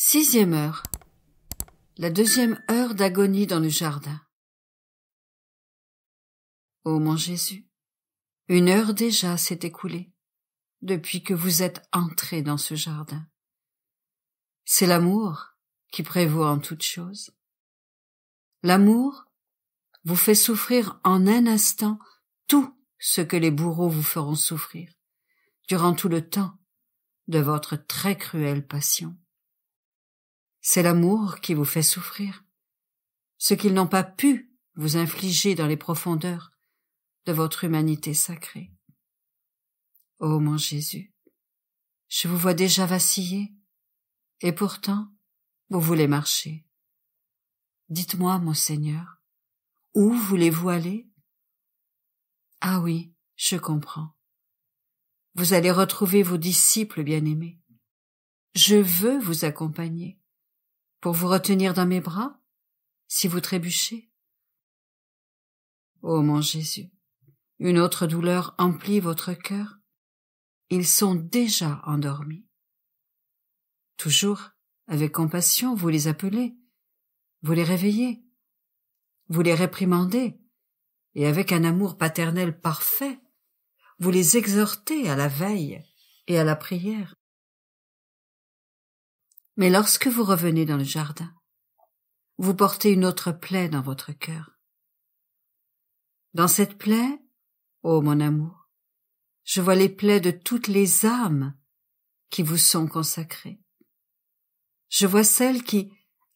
6e heure. La 2e heure d'agonie dans le jardin. Ô mon Jésus, 1 heure déjà s'est écoulée depuis que vous êtes entré dans ce jardin. C'est l'amour qui prévaut en toutes choses. L'amour vous fait souffrir en un instant tout ce que les bourreaux vous feront souffrir durant tout le temps de votre très cruelle passion. C'est l'amour qui vous fait souffrir ce qu'ils n'ont pas pu vous infliger dans les profondeurs de votre humanité sacrée. Ô mon Jésus, je vous vois déjà vaciller, et pourtant vous voulez marcher. Dites-moi, mon Seigneur, où voulez-vous aller? Ah oui, je comprends. Vous allez retrouver vos disciples bien-aimés. Je veux vous accompagner, pour vous retenir dans mes bras, si vous trébuchez. Ô mon Jésus, une autre douleur emplit votre cœur. Ils sont déjà endormis. Toujours, avec compassion, vous les appelez, vous les réveillez, vous les réprimandez, et avec un amour paternel parfait, vous les exhortez à la veille et à la prière. Mais lorsque vous revenez dans le jardin, vous portez une autre plaie dans votre cœur. Dans cette plaie, ô mon amour, je vois les plaies de toutes les âmes qui vous sont consacrées. Je vois celles qui,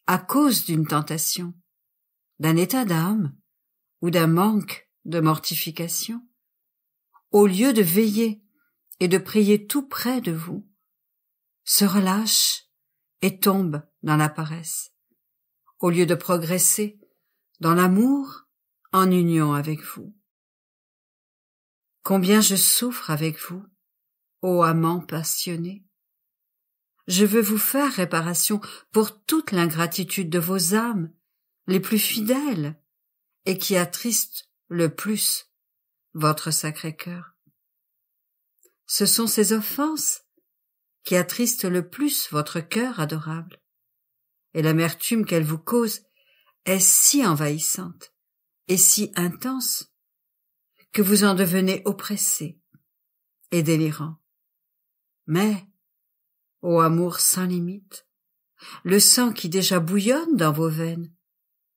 à cause d'une tentation, d'un état d'âme ou d'un manque de mortification, au lieu de veiller et de prier tout près de vous, se relâchent et tombent dans la paresse, au lieu de progresser dans l'amour en union avec vous. Combien je souffre avec vous, ô amant passionné. Je veux vous faire réparation pour toute l'ingratitude de vos âmes les plus fidèles et qui attristent le plus votre sacré cœur. Ce sont ces offenses qui attristent le plus votre cœur adorable, et l'amertume qu'elles vous causent est si envahissante et si intense que vous en devenez oppressé et délirant. Mais, ô amour sans limite, le sang qui déjà bouillonne dans vos veines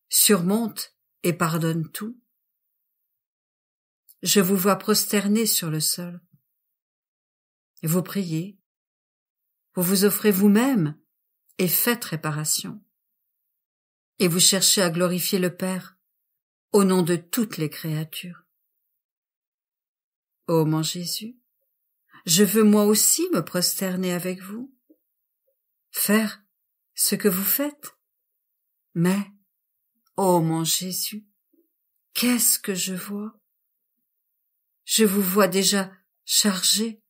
surmonte et pardonne tout. Je vous vois prosterné sur le sol. Vous priez, vous vous offrez vous-même et faites réparation. Et vous cherchez à glorifier le Père au nom de toutes les créatures. Ô mon Jésus, je veux moi aussi me prosterner avec vous, faire ce que vous faites. Mais, ô mon Jésus, qu'est-ce que je vois? Je vous vois déjà chargé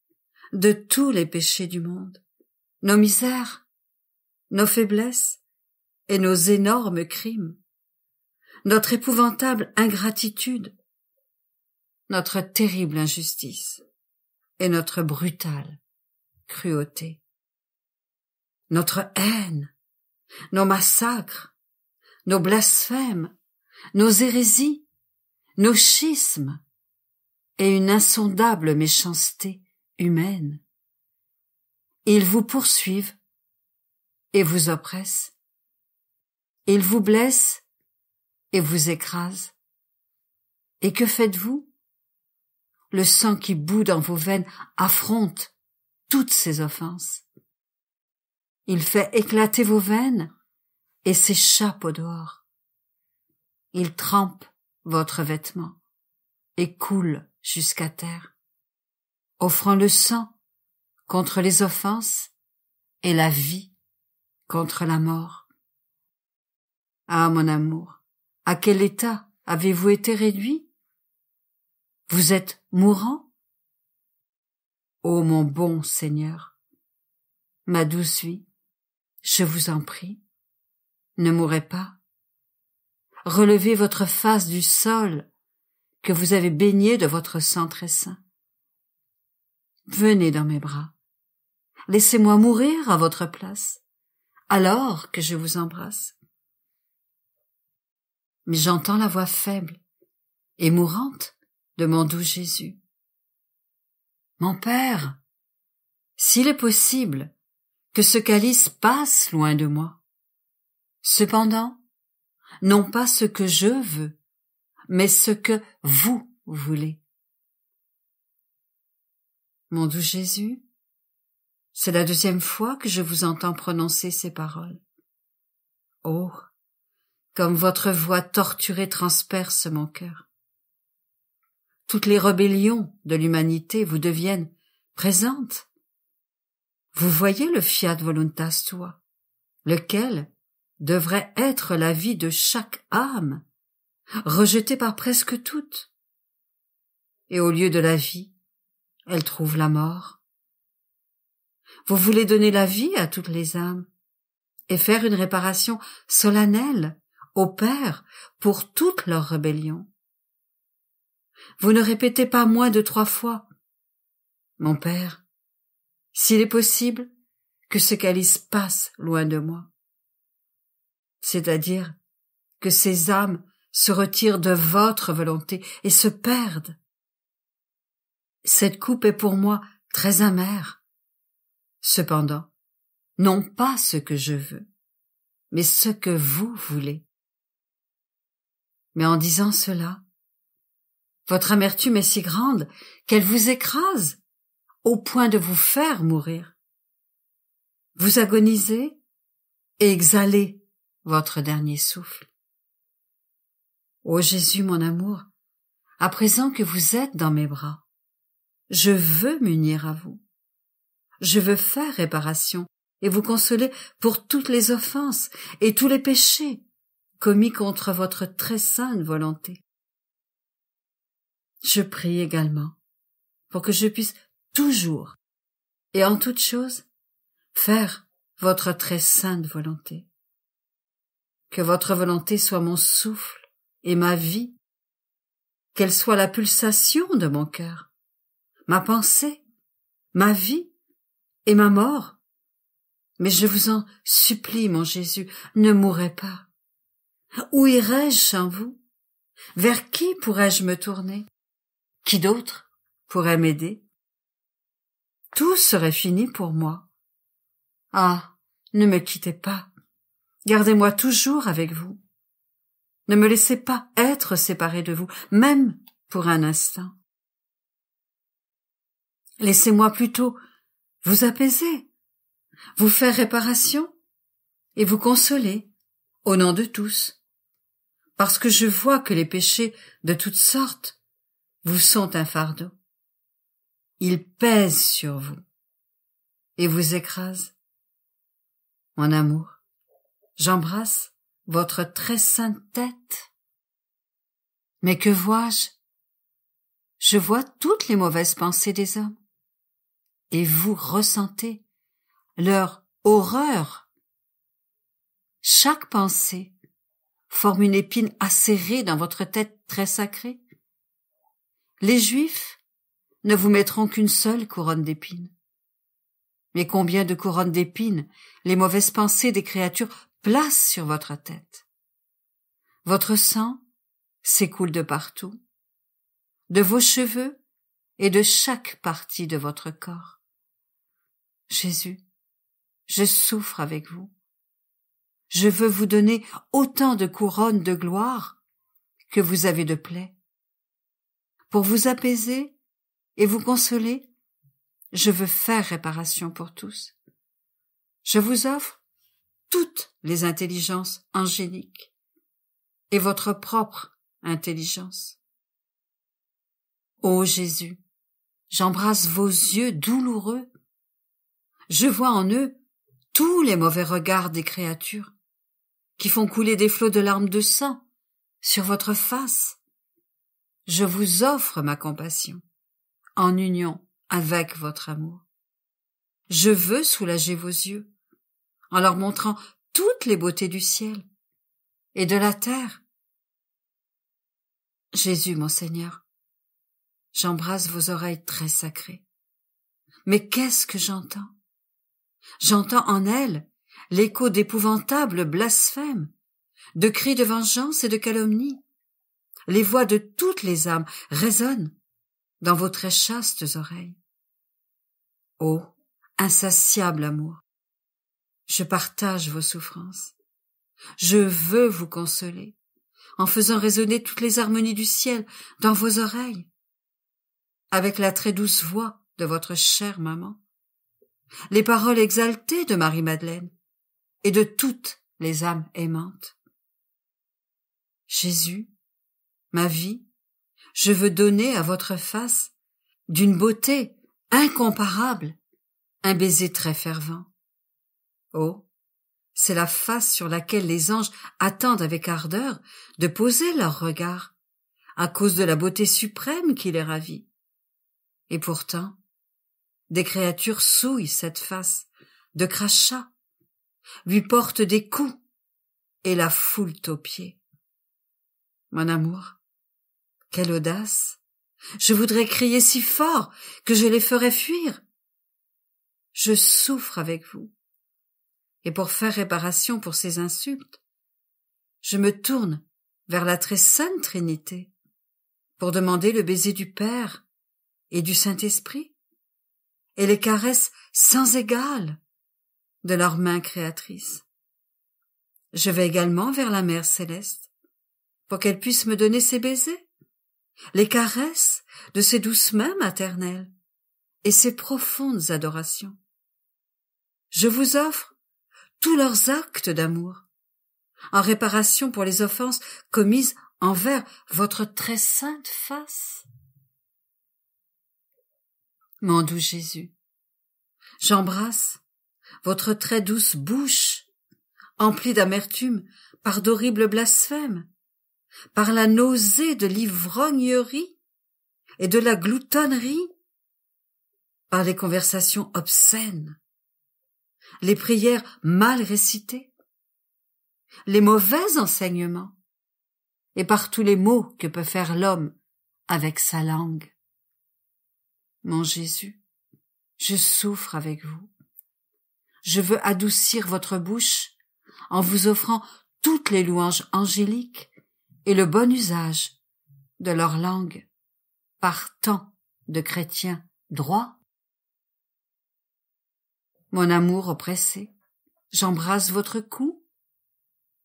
de tous les péchés du monde, nos misères, nos faiblesses et nos énormes crimes, notre épouvantable ingratitude, notre terrible injustice et notre brutale cruauté, notre haine, nos massacres, nos blasphèmes, nos hérésies, nos schismes et une insondable méchanceté humaine. Ils vous poursuivent et vous oppressent. Ils vous blessent et vous écrasent. Et que faites-vous? Le sang qui bout dans vos veines affronte toutes ces offenses. Il fait éclater vos veines et s'échappe au dehors. Il trempe votre vêtement et coule jusqu'à terre, offrant le sang contre les offenses et la vie contre la mort. Ah, mon amour, à quel état avez-vous été réduit? Vous êtes mourant? Ô mon bon Seigneur, ma douce vie, je vous en prie, ne mourrez pas. Relevez votre face du sol que vous avez baigné de votre sang très saint. Venez dans mes bras. Laissez-moi mourir à votre place, alors que je vous embrasse. Mais j'entends la voix faible et mourante de mon doux Jésus. Mon Père, s'il est possible que ce calice passe loin de moi, cependant, non pas ce que je veux, mais ce que vous voulez. Mon doux Jésus, c'est la deuxième fois que je vous entends prononcer ces paroles. Oh, comme votre voix torturée transperce mon cœur. Toutes les rébellions de l'humanité vous deviennent présentes. Vous voyez le fiat voluntas tua, lequel devrait être la vie de chaque âme, rejetée par presque toutes. Et au lieu de la vie, elle trouve la mort. Vous voulez donner la vie à toutes les âmes et faire une réparation solennelle au Père pour toutes leurs rébellions. Vous ne répétez pas moins de 3 fois, « Mon Père, s'il est possible que ce calice passe loin de moi. » C'est-à-dire que ces âmes se retirent de votre volonté et se perdent. Cette coupe est pour moi très amère. Cependant, non pas ce que je veux, mais ce que vous voulez. Mais en disant cela, votre amertume est si grande qu'elle vous écrase au point de vous faire mourir. Vous agonisez et exhalez votre dernier souffle. Ô Jésus, mon amour, à présent que vous êtes dans mes bras, je veux m'unir à vous. Je veux faire réparation et vous consoler pour toutes les offenses et tous les péchés commis contre votre très sainte volonté. Je prie également pour que je puisse toujours et en toute chose faire votre très sainte volonté. Que votre volonté soit mon souffle et ma vie, qu'elle soit la pulsation de mon cœur, ma pensée, ma vie et ma mort. Mais je vous en supplie, mon Jésus, ne mourrez pas. Où irais-je sans vous? Vers qui pourrais-je me tourner? Qui d'autre pourrait m'aider? Tout serait fini pour moi. Ah, ne me quittez pas. Gardez-moi toujours avec vous. Ne me laissez pas être séparé de vous, même pour un instant. Laissez-moi plutôt vous apaiser, vous faire réparation et vous consoler au nom de tous, parce que je vois que les péchés de toutes sortes vous sont un fardeau. Ils pèsent sur vous et vous écrasent. Mon amour, j'embrasse votre très sainte tête. Mais que vois-je? Je vois toutes les mauvaises pensées des hommes. Et vous ressentez leur horreur. Chaque pensée forme une épine acérée dans votre tête très sacrée. Les Juifs ne vous mettront qu'une seule couronne d'épines. Mais combien de couronnes d'épines les mauvaises pensées des créatures placent sur votre tête. Votre sang s'écoule de partout, de vos cheveux et de chaque partie de votre corps. Jésus, je souffre avec vous. Je veux vous donner autant de couronnes de gloire que vous avez de plaies. Pour vous apaiser et vous consoler, je veux faire réparation pour tous. Je vous offre toutes les intelligences angéliques et votre propre intelligence. Ô Jésus, j'embrasse vos yeux douloureux. Je vois en eux tous les mauvais regards des créatures qui font couler des flots de larmes de sang sur votre face. Je vous offre ma compassion en union avec votre amour. Je veux soulager vos yeux en leur montrant toutes les beautés du ciel et de la terre. Jésus, mon Seigneur, j'embrasse vos oreilles très sacrées. Mais qu'est-ce que j'entends? J'entends en elles l'écho d'épouvantables blasphèmes, de cris de vengeance et de calomnie. Les voix de toutes les âmes résonnent dans vos très chastes oreilles. Ô insatiable amour, je partage vos souffrances. Je veux vous consoler, en faisant résonner toutes les harmonies du ciel dans vos oreilles, avec la très douce voix de votre chère maman, les paroles exaltées de Marie-Madeleine et de toutes les âmes aimantes. Jésus, ma vie, je veux donner à votre face, d'une beauté incomparable, un baiser très fervent. Oh, c'est la face sur laquelle les anges attendent avec ardeur de poser leur regard, à cause de la beauté suprême qui les ravit. Et pourtant, des créatures souillent cette face de crachats, lui portent des coups et la foulent aux pieds. Mon amour, quelle audace! Je voudrais crier si fort que je les ferais fuir. Je souffre avec vous, et pour faire réparation pour ces insultes, je me tourne vers la très sainte Trinité pour demander le baiser du Père et du Saint-Esprit et les caresses sans égales de leurs mains créatrices. Je vais également vers la Mère Céleste pour qu'elle puisse me donner ses baisers, les caresses de ses douces mains maternelles et ses profondes adorations. Je vous offre tous leurs actes d'amour, en réparation pour les offenses commises envers votre très sainte face. Mon doux Jésus, j'embrasse votre très douce bouche, emplie d'amertume par d'horribles blasphèmes, par la nausée de l'ivrognerie et de la gloutonnerie, par les conversations obscènes, les prières mal récitées, les mauvais enseignements, et par tous les maux que peut faire l'homme avec sa langue. Mon Jésus, je souffre avec vous. Je veux adoucir votre bouche en vous offrant toutes les louanges angéliques et le bon usage de leur langue par tant de chrétiens droits. Mon amour oppressé, j'embrasse votre cou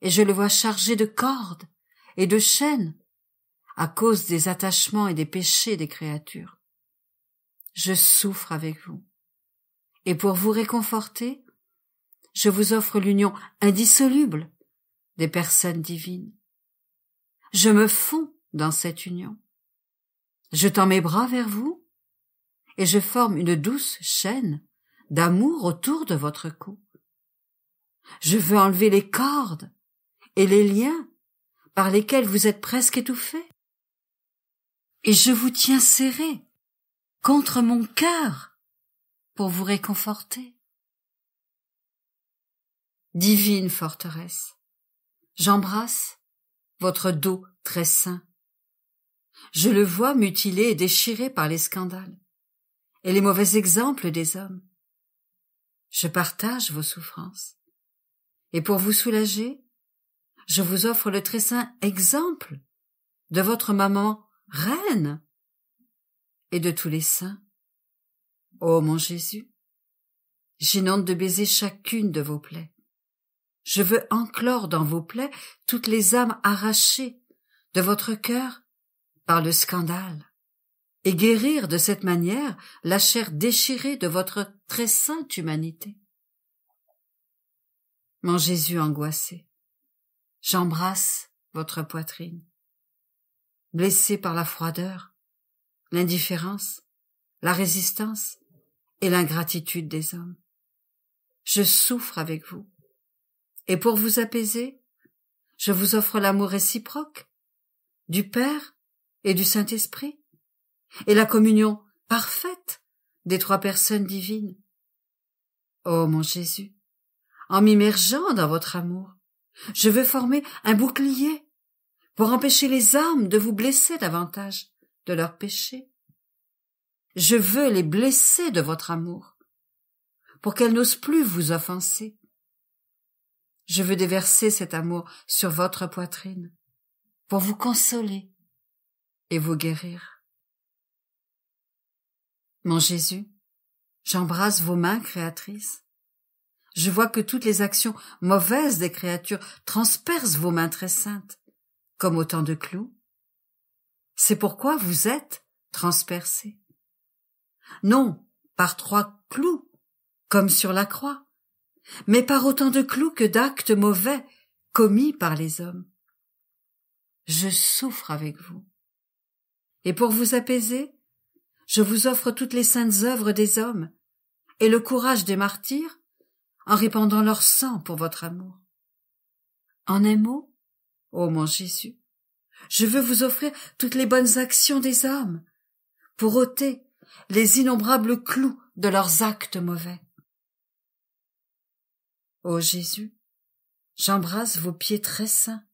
et je le vois chargé de cordes et de chaînes à cause des attachements et des péchés des créatures. Je souffre avec vous, et pour vous réconforter, je vous offre l'union indissoluble des personnes divines. Je me fonds dans cette union. Je tends mes bras vers vous, et je forme une douce chaîne d'amour autour de votre cou. Je veux enlever les cordes et les liens par lesquels vous êtes presque étouffé. Et je vous tiens serré contre mon cœur pour vous réconforter. Divine forteresse, j'embrasse votre dos très saint. Je le vois mutilé et déchiré par les scandales et les mauvais exemples des hommes. Je partage vos souffrances, et pour vous soulager, je vous offre le très saint exemple de votre maman reine et de tous les saints. Ô mon Jésus, j'inonde de baisers chacune de vos plaies. Je veux enclore dans vos plaies toutes les âmes arrachées de votre cœur par le scandale, et guérir de cette manière la chair déchirée de votre très sainte humanité. Mon Jésus angoissé, j'embrasse votre poitrine, blessé par la froideur, l'indifférence, la résistance et l'ingratitude des hommes. Je souffre avec vous, et pour vous apaiser, je vous offre l'amour réciproque du Père et du Saint-Esprit, et la communion parfaite des trois personnes divines. Ô mon Jésus, en m'immergeant dans votre amour, je veux former un bouclier pour empêcher les âmes de vous blesser davantage de leurs péchés. Je veux les blesser de votre amour, pour qu'elles n'osent plus vous offenser, je veux déverser cet amour sur votre poitrine, pour vous consoler et vous guérir. Mon Jésus, j'embrasse vos mains créatrices. Je vois que toutes les actions mauvaises des créatures transpercent vos mains très saintes, comme autant de clous. C'est pourquoi vous êtes transpercés. Non par 3 clous, comme sur la croix, mais par autant de clous que d'actes mauvais commis par les hommes. Je souffre avec vous. Et pour vous apaiser, je vous offre toutes les saintes œuvres des hommes et le courage des martyrs en répandant leur sang pour votre amour. En un mot, ô mon Jésus, je veux vous offrir toutes les bonnes actions des hommes pour ôter les innombrables clous de leurs actes mauvais. Ô Jésus, j'embrasse vos pieds très saints,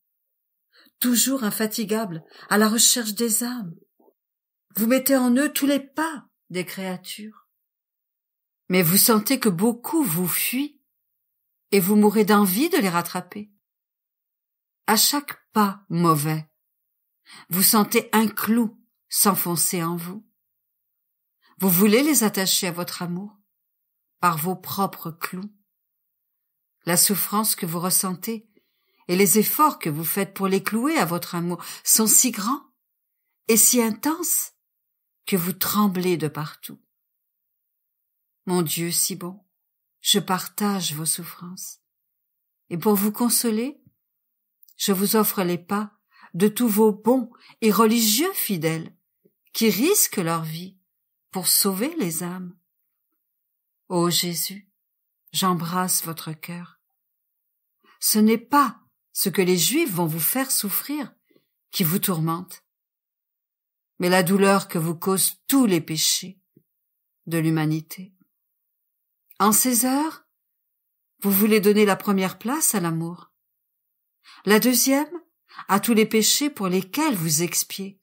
toujours infatigables à la recherche des âmes. Vous mettez en eux tous les pas des créatures. Mais vous sentez que beaucoup vous fuient et vous mourrez d'envie de les rattraper. À chaque pas mauvais, vous sentez un clou s'enfoncer en vous. Vous voulez les attacher à votre amour par vos propres clous. La souffrance que vous ressentez et les efforts que vous faites pour les clouer à votre amour sont si grands et si intenses que vous tremblez de partout. Mon Dieu si bon, je partage vos souffrances. Et pour vous consoler, je vous offre les pas de tous vos bons et religieux fidèles qui risquent leur vie pour sauver les âmes. Ô Jésus, j'embrasse votre cœur. Ce n'est pas ce que les Juifs vont vous faire souffrir qui vous tourmente, mais la douleur que vous causent tous les péchés de l'humanité. En ces heures, vous voulez donner la première place à l'amour, la deuxième à tous les péchés pour lesquels vous expiez.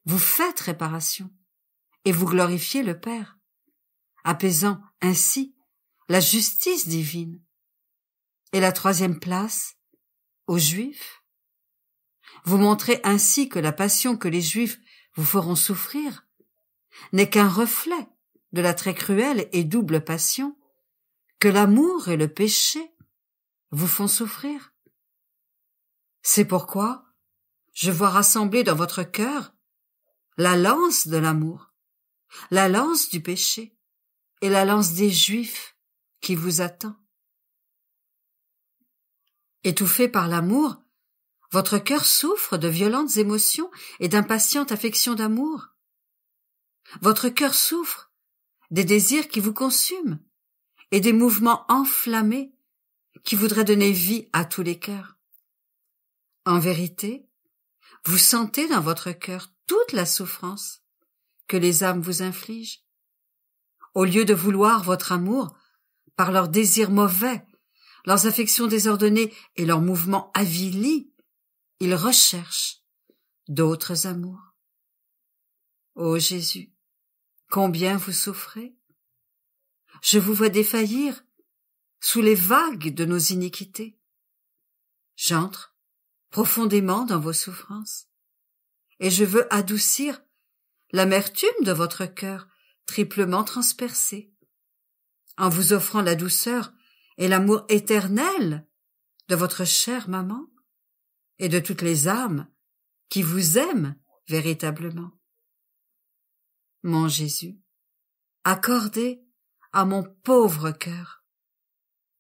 Vous faites réparation et vous glorifiez le Père, apaisant ainsi la justice divine. Et la troisième place aux Juifs. Vous montrez ainsi que la passion que les Juifs vous feront souffrir n'est qu'un reflet de la très cruelle et double passion que l'amour et le péché vous font souffrir. C'est pourquoi je vois rassembler dans votre cœur la lance de l'amour, la lance du péché et la lance des Juifs qui vous attend. Étouffé par l'amour, votre cœur souffre de violentes émotions et d'impatientes affections d'amour. Votre cœur souffre des désirs qui vous consument et des mouvements enflammés qui voudraient donner vie à tous les cœurs. En vérité, vous sentez dans votre cœur toute la souffrance que les âmes vous infligent. Au lieu de vouloir votre amour par leurs désirs mauvais, leurs affections désordonnées et leurs mouvements avilis, ils recherchent d'autres amours. Ô Jésus, combien vous souffrez! Je vous vois défaillir sous les vagues de nos iniquités. J'entre profondément dans vos souffrances, et je veux adoucir l'amertume de votre cœur triplement transpercé, en vous offrant la douceur et l'amour éternel de votre chère maman et de toutes les âmes qui vous aiment véritablement. Mon Jésus, accordez à mon pauvre cœur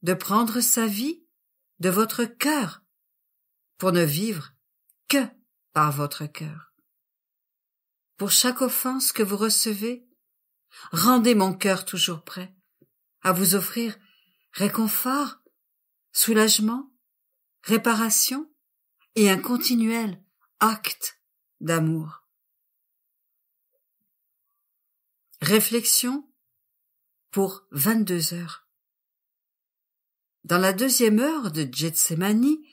de prendre sa vie de votre cœur pour ne vivre que par votre cœur. Pour chaque offense que vous recevez, rendez mon cœur toujours prêt à vous offrir réconfort, soulagement, réparation et un continuel acte d'amour. Réflexion pour 22 heures. Dans la 2e heure de Gethsémani,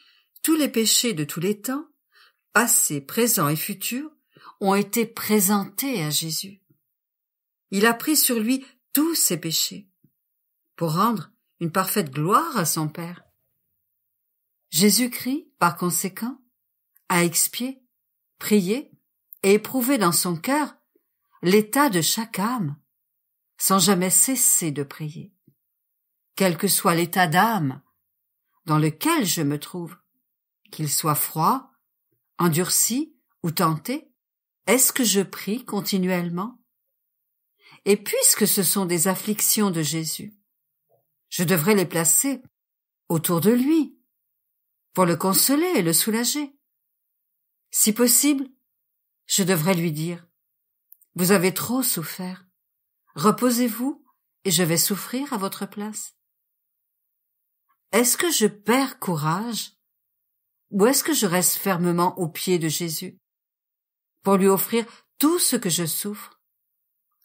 tous les péchés de tous les temps, passés, présents et futurs, ont été présentés à Jésus. Il a pris sur lui tous ses péchés pour rendre une parfaite gloire à son Père. Jésus-Christ, par conséquent, a expié, prié et éprouvé dans son cœur l'état de chaque âme, sans jamais cesser de prier. Quel que soit l'état d'âme dans lequel je me trouve, qu'il soit froid, endurci ou tenté, est-ce que je prie continuellement? Et puisque ce sont des afflictions de Jésus, je devrais les placer autour de lui, pour le consoler et le soulager. Si possible, je devrais lui dire, « Vous avez trop souffert, reposez-vous et je vais souffrir à votre place. » Est-ce que je perds courage ou est-ce que je reste fermement aux pieds de Jésus pour lui offrir tout ce que je souffre,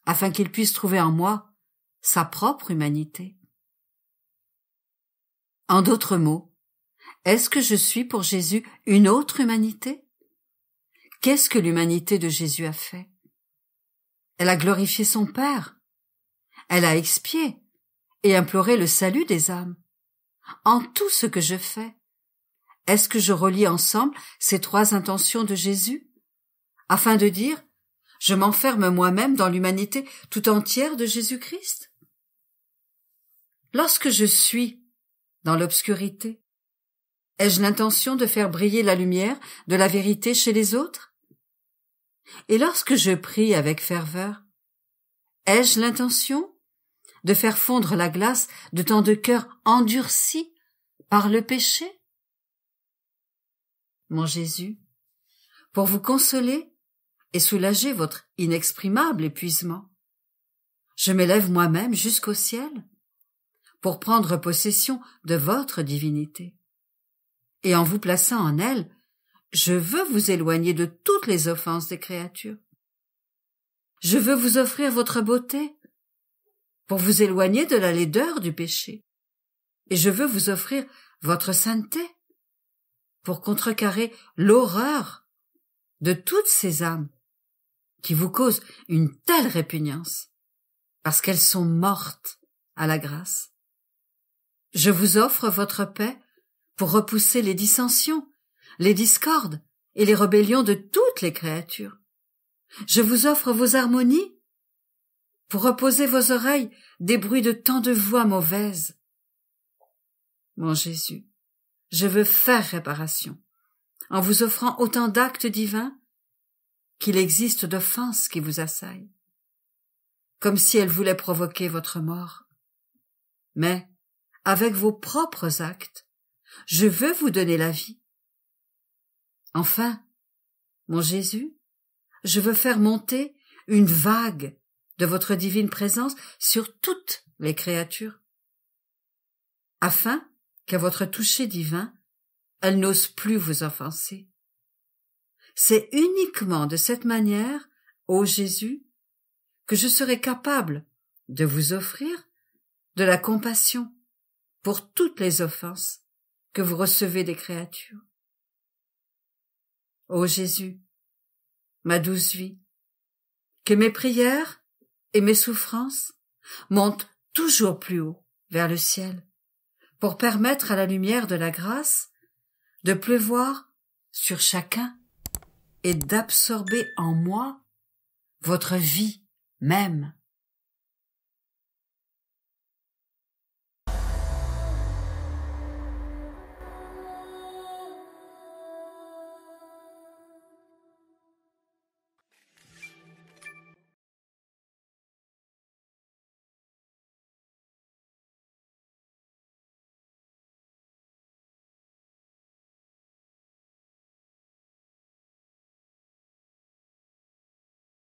afin qu'il puisse trouver en moi sa propre humanité? En d'autres mots, est-ce que je suis pour Jésus une autre humanité? Qu'est-ce que l'humanité de Jésus a fait? Elle a glorifié son Père. Elle a expié et imploré le salut des âmes. En tout ce que je fais, est-ce que je relie ensemble ces trois intentions de Jésus, afin de dire « Je m'enferme moi-même dans l'humanité tout entière de Jésus-Christ » ? Lorsque je suis dans l'obscurité, ai-je l'intention de faire briller la lumière de la vérité chez les autres? Et lorsque je prie avec ferveur, ai-je l'intention de faire fondre la glace de tant de cœurs endurcis par le péché? Mon Jésus, pour vous consoler et soulager votre inexprimable épuisement, je m'élève moi-même jusqu'au ciel pour prendre possession de votre divinité. Et en vous plaçant en elle, je veux vous éloigner de toutes les offenses des créatures. Je veux vous offrir votre beauté pour vous éloigner de la laideur du péché. Et je veux vous offrir votre sainteté pour contrecarrer l'horreur de toutes ces âmes qui vous causent une telle répugnance parce qu'elles sont mortes à la grâce. Je vous offre votre paix pour repousser les dissensions, les discordes et les rébellions de toutes les créatures. Je vous offre vos harmonies pour reposer vos oreilles des bruits de tant de voix mauvaises. Mon Jésus, je veux faire réparation en vous offrant autant d'actes divins qu'il existe d'offenses qui vous assaillent, comme si elles voulaient provoquer votre mort. Mais, avec vos propres actes, je veux vous donner la vie. Enfin, mon Jésus, je veux faire monter une vague de votre divine présence sur toutes les créatures, afin qu'à votre toucher divin, elles n'osent plus vous offenser. C'est uniquement de cette manière, ô Jésus, que je serai capable de vous offrir de la compassion pour toutes les offenses que vous recevez des créatures. Ô Jésus, ma douce vie, que mes prières et mes souffrances montent toujours plus haut vers le ciel pour permettre à la lumière de la grâce de pleuvoir sur chacun et d'absorber en moi votre vie même.